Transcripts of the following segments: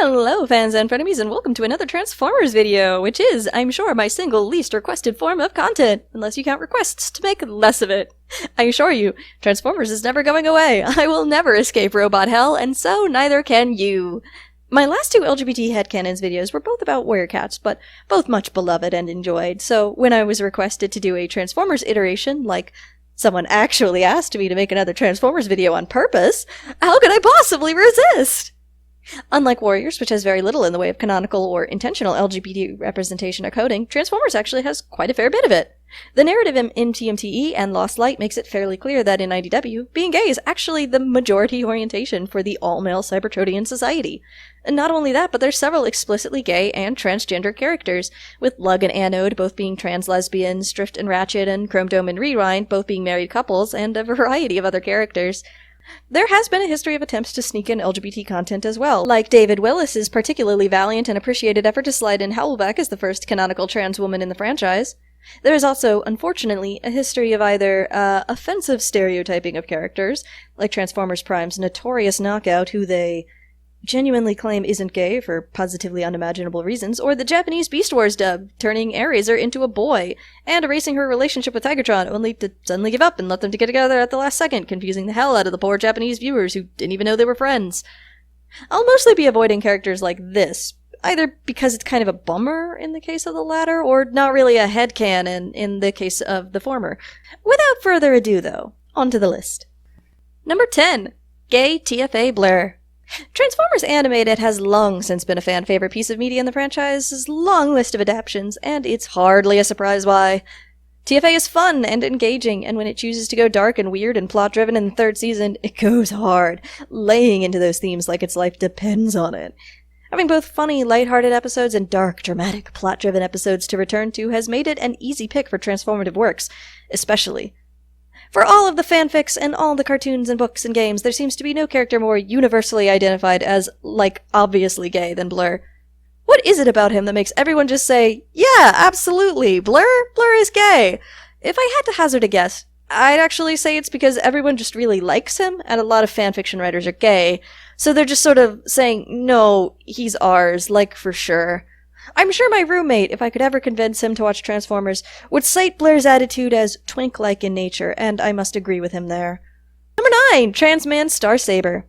Hello, fans and frenemies, and welcome to another Transformers video, which is, I'm sure, my single least requested form of content, unless you count requests to make less of it. I assure you, Transformers is never going away. I will never escape robot hell, and so neither can you. My last two LGBT headcanons videos were both about Werecats, but both much beloved and enjoyed, so when I was requested to do a Transformers iteration, like someone actually asked me to make another Transformers video on purpose, how could I possibly resist? Unlike Warriors, which has very little in the way of canonical or intentional LGBT representation or coding, Transformers actually has quite a fair bit of it. The narrative in TMTE and Lost Light makes it fairly clear that in IDW, being gay is actually the majority orientation for the all-male Cybertronian society. And not only that, but there's several explicitly gay and transgender characters, with Lug and Anode both being trans lesbians, Drift and Ratchet and Chrome Dome and Rewind both being married couples, and a variety of other characters. There has been a history of attempts to sneak in LGBT content as well, like David Willis's particularly valiant and appreciated effort to slide in Howlbeck as the first canonical trans woman in the franchise. There is also, unfortunately, a history of either offensive stereotyping of characters, like Transformers Prime's notorious knockout who they genuinely claim isn't gay for positively unimaginable reasons, or the Japanese Beast Wars dub, turning Airazor into a boy, and erasing her relationship with Tigatron, only to suddenly give up and let them to get together at the last second, confusing the hell out of the poor Japanese viewers who didn't even know they were friends. I'll mostly be avoiding characters like this, either because it's kind of a bummer in the case of the latter, or not really a headcanon in the case of the former. Without further ado, though, onto the list. Number 10. Gay TFA Blur. Transformers Animated has long since been a fan-favorite piece of media in the franchise's long list of adaptations, and it's hardly a surprise why. TFA is fun and engaging, and when it chooses to go dark and weird and plot-driven in the third season, it goes hard, laying into those themes like its life depends on it. Having both funny, lighthearted episodes and dark, dramatic, plot-driven episodes to return to has made it an easy pick for transformative works, especially. For all of the fanfics and all the cartoons and books and games, there seems to be no character more universally identified as, obviously gay than Blur. What is it about him that makes everyone just say, yeah, absolutely, Blur is gay? If I had to hazard a guess, I'd actually say it's because everyone just really likes him, and a lot of fanfiction writers are gay, so they're just sort of saying, no, he's ours, for sure. I'm sure my roommate, if I could ever convince him to watch Transformers, would cite Blur's attitude as twink-like in nature, and I must agree with him there. Number 9. Trans Man Starsaber.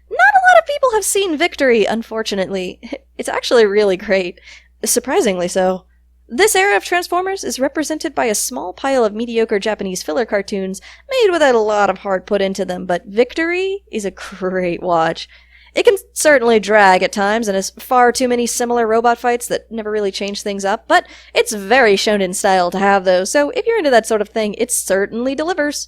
Not a lot of people have seen Victory, unfortunately. It's actually really great. Surprisingly so. This era of Transformers is represented by a small pile of mediocre Japanese filler cartoons made without a lot of heart put into them, but Victory is a great watch. It can certainly drag at times and has far too many similar robot fights that never really change things up, but it's very shonen style to have those, so if you're into that sort of thing, it certainly delivers.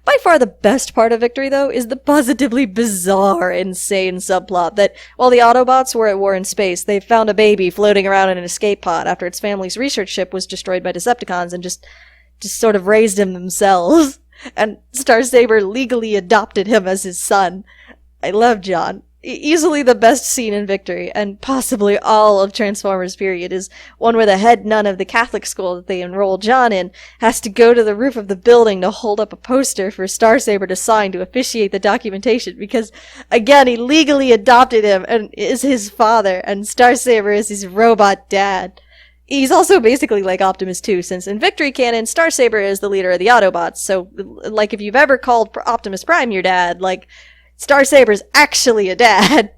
By far the best part of Victory, though, is the positively bizarre, insane subplot that, while the Autobots were at war in space, they found a baby floating around in an escape pod after its family's research ship was destroyed by Decepticons and just sort of raised him themselves. And Starsaber legally adopted him as his son. I love John. Easily the best scene in Victory, and possibly all of Transformers period, is one where the head nun of the Catholic school that they enroll John in has to go to the roof of the building to hold up a poster for Starsaber to sign to officiate the documentation, because, again, he legally adopted him and is his father, and Starsaber is his robot dad. He's also basically like Optimus too, since in Victory canon, Starsaber is the leader of the Autobots, so, if you've ever called Optimus Prime your dad, Starsaber's actually a dad.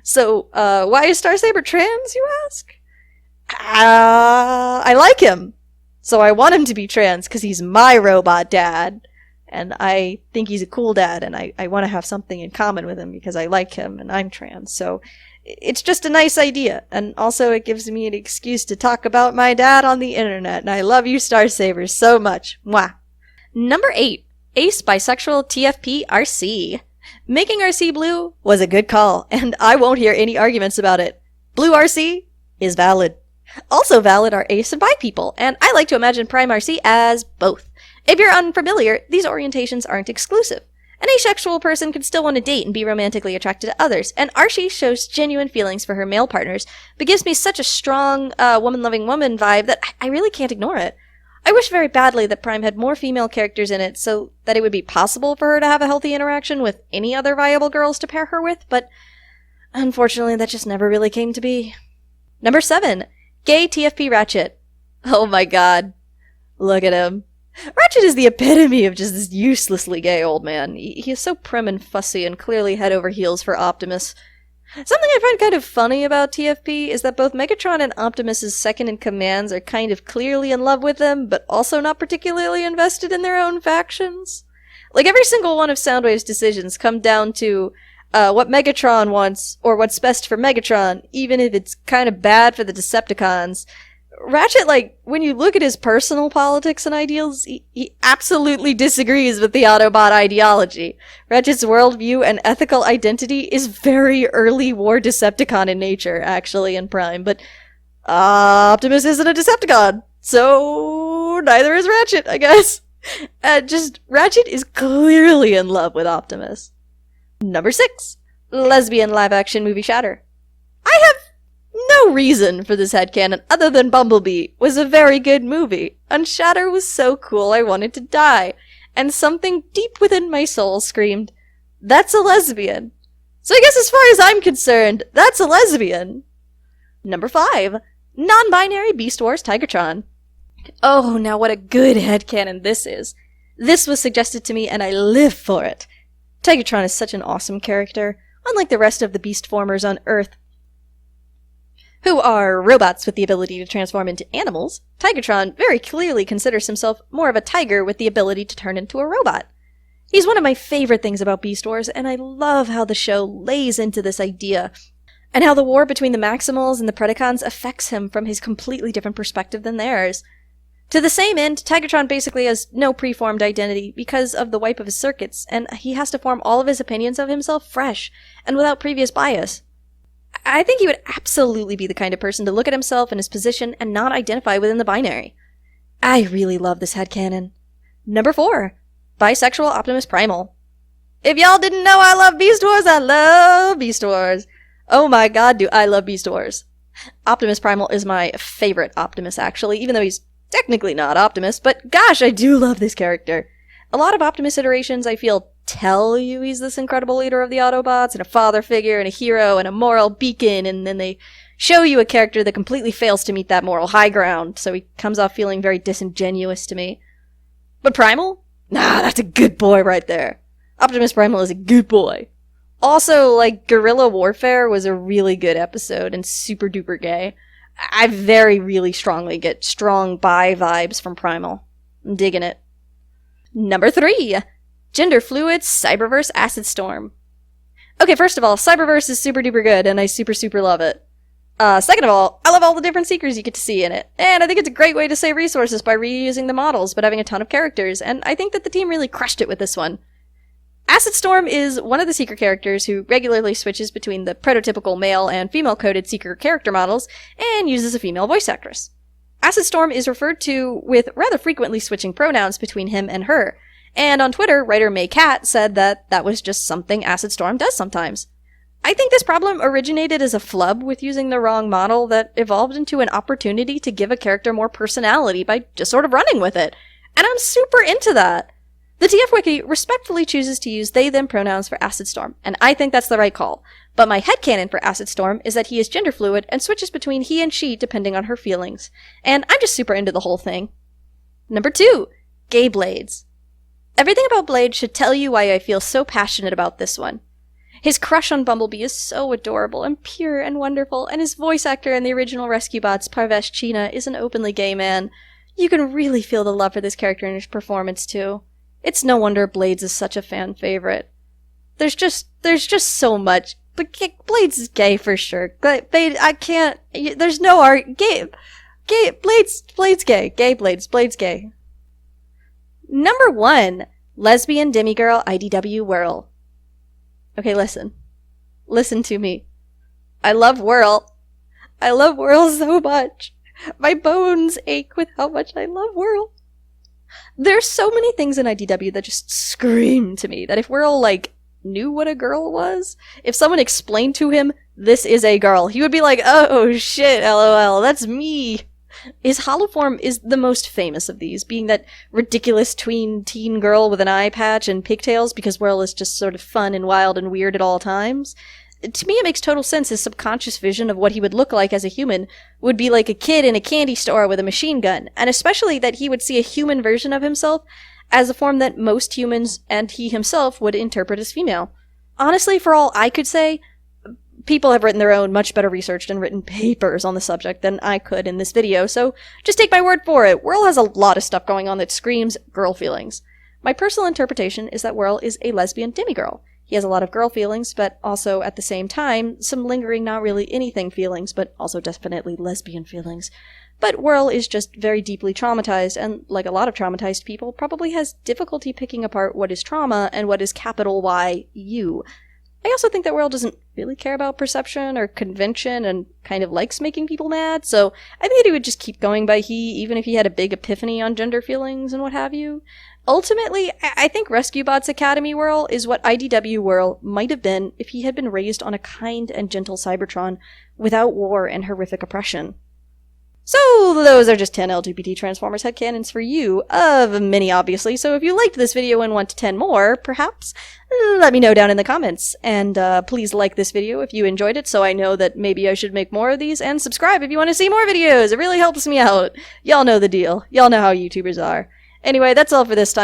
So, why is Starsaber trans, you ask? I like him. So I want him to be trans, because he's my robot dad. And I think he's a cool dad, and I want to have something in common with him, because I like him, and I'm trans. So, it's just a nice idea. And also, it gives me an excuse to talk about my dad on the internet, and I love you, Starsaber, so much. Mwah. Number 8. Ace Bisexual TFP RC. Making RC blue was a good call, and I won't hear any arguments about it. Blue RC is valid. Also valid are ace and bi people, and I like to imagine Prime RC as both. If you're unfamiliar, these orientations aren't exclusive. An asexual person can still want to date and be romantically attracted to others, and RC shows genuine feelings for her male partners, but gives me such a strong woman-loving woman vibe that I really can't ignore it. I wish very badly that Prime had more female characters in it so that it would be possible for her to have a healthy interaction with any other viable girls to pair her with, but Unfortunately, that just never really came to be. Number 7. Gay TFP Ratchet. Oh my god. Look at him. Ratchet is the epitome of just this uselessly gay old man. He is so prim and fussy and clearly head over heels for Optimus. Something I find kind of funny about TFP is that both Megatron and Optimus's second-in-commands are kind of clearly in love with him, but also not particularly invested in their own factions. Like, every single one of Soundwave's decisions come down to what Megatron wants, or what's best for Megatron, even if it's kind of bad for the Decepticons. Ratchet, like, when you look at his personal politics and ideals, he absolutely disagrees with the Autobot ideology. Ratchet's worldview and ethical identity is very early war Decepticon in nature, actually, in Prime, but Optimus isn't a Decepticon, so neither is Ratchet, I guess. Ratchet is clearly in love with Optimus. Number 6. Lesbian live-action movie Shatter. I have no reason for this headcanon other than Bumblebee was a very good movie, and Shatter was so cool I wanted to die, and something deep within my soul screamed, "That's a lesbian." So I guess as far as I'm concerned, that's a lesbian. Number 5. Non-binary Beast Wars Tigertron. Oh, now what a good headcanon this is. This was suggested to me and I live for it. Tigertron is such an awesome character, unlike the rest of the beast formers on Earth, who are robots with the ability to transform into animals. Tigertron very clearly considers himself more of a tiger with the ability to turn into a robot. He's one of my favorite things about Beast Wars, and I love how the show lays into this idea, and how the war between the Maximals and the Predacons affects him from his completely different perspective than theirs. To the same end, Tigertron basically has no preformed identity because of the wipe of his circuits, and he has to form all of his opinions of himself fresh, and without previous bias. I think he would absolutely be the kind of person to look at himself and his position and not identify within the binary. I really love this headcanon. Number 4. Bisexual Optimus Primal. If y'all didn't know I love Beast Wars, I love Beast Wars. Oh my god, do I love Beast Wars. Optimus Primal is my favorite Optimus, actually, even though he's technically not Optimus, but gosh, I do love this character. A lot of Optimus iterations, I feel, tell you he's this incredible leader of the Autobots, and a father figure, and a hero, and a moral beacon, and then they show you a character that completely fails to meet that moral high ground, so he comes off feeling very disingenuous to me. But Primal? Nah, that's a good boy right there. Optimus Primal is a good boy. Also, like, Guerrilla Warfare was a really good episode, and super duper gay. I really strongly get strong bi vibes from Primal. I'm digging it. Number 3. Gender Fluid Cyberverse Acid Storm. Okay, first of all, Cyberverse is super duper good, and I super love it. Second of all, I love all the different Seekers you get to see in it, and I think it's a great way to save resources by reusing the models, but having a ton of characters, and I think that the team really crushed it with this one. Acid Storm is one of the Seeker characters who regularly switches between the prototypical male and female-coded Seeker character models, and uses a female voice actress. Acid Storm is referred to with rather frequently switching pronouns between him and her, and on Twitter, writer May Cat said that that was just something Acid Storm does sometimes. I think this problem originated as a flub with using the wrong model that evolved into an opportunity to give a character more personality by just sort of running with it, and I'm super into that. The TF Wiki respectfully chooses to use they-them pronouns for Acid Storm, and I think that's the right call. But my headcanon for Acid Storm is that he is gender fluid and switches between he and she depending on her feelings. And I'm just super into the whole thing. Number 2. Gay Blades. Everything about Blade should tell you why I feel so passionate about this one. His crush on Bumblebee is so adorable and pure and wonderful, and his voice actor in the original Rescue Bots, Parvesh Cheena, is an openly gay man. You can really feel the love for this character in his performance, too. It's no wonder Blades is such a fan favorite. There's just so much. But Blades is gay for sure. Blade, I can't. There's no art. Gay. Blades gay. Gay Blades gay. Number 1. Lesbian demigirl IDW Whirl. Okay, listen. Listen to me. I love Whirl. I love Whirl so much. My bones ache with how much I love Whirl. There's so many things in IDW that just scream to me that if Whirl, knew what a girl was, if someone explained to him, this is a girl, he would be like, oh shit, lol, that's me. His holoform is the most famous of these, being that ridiculous tween teen girl with an eye patch and pigtails because Whirl is just sort of fun and wild and weird at all times. to me it makes total sense. His subconscious vision of what he would look like as a human would be like a kid in a candy store with a machine gun, and especially that he would see a human version of himself as a form that most humans and he himself would interpret as female. Honestly, for all I could say, people have written their own much better researched and written papers on the subject than I could in this video, so just take my word for it. Whirl has a lot of stuff going on that screams girl feelings. My personal interpretation is that Whirl is a lesbian demigirl. He has a lot of girl feelings, but also, at the same time, some lingering not really anything feelings, but also definitely lesbian feelings. But Whirl is just very deeply traumatized, and like a lot of traumatized people, probably has difficulty picking apart what is trauma and what is capital Y-U. I also think that Whirl doesn't really care about perception or convention and kind of likes making people mad, so I think that he would just keep going by he, even if he had a big epiphany on gender feelings and what have you. Ultimately, I think Rescue Bots Academy Whirl is what IDW Whirl might have been if he had been raised on a kind and gentle Cybertron without war and horrific oppression. So, those are just 10 LGBT Transformers headcanons for you, of many obviously, so if you liked this video and want 10 more, perhaps, let me know down in the comments. And please like this video if you enjoyed it, so I know that maybe I should make more of these, and subscribe if you want to see more videos, it really helps me out. Y'all know the deal. Y'all know how YouTubers are. Anyway, that's all for this time.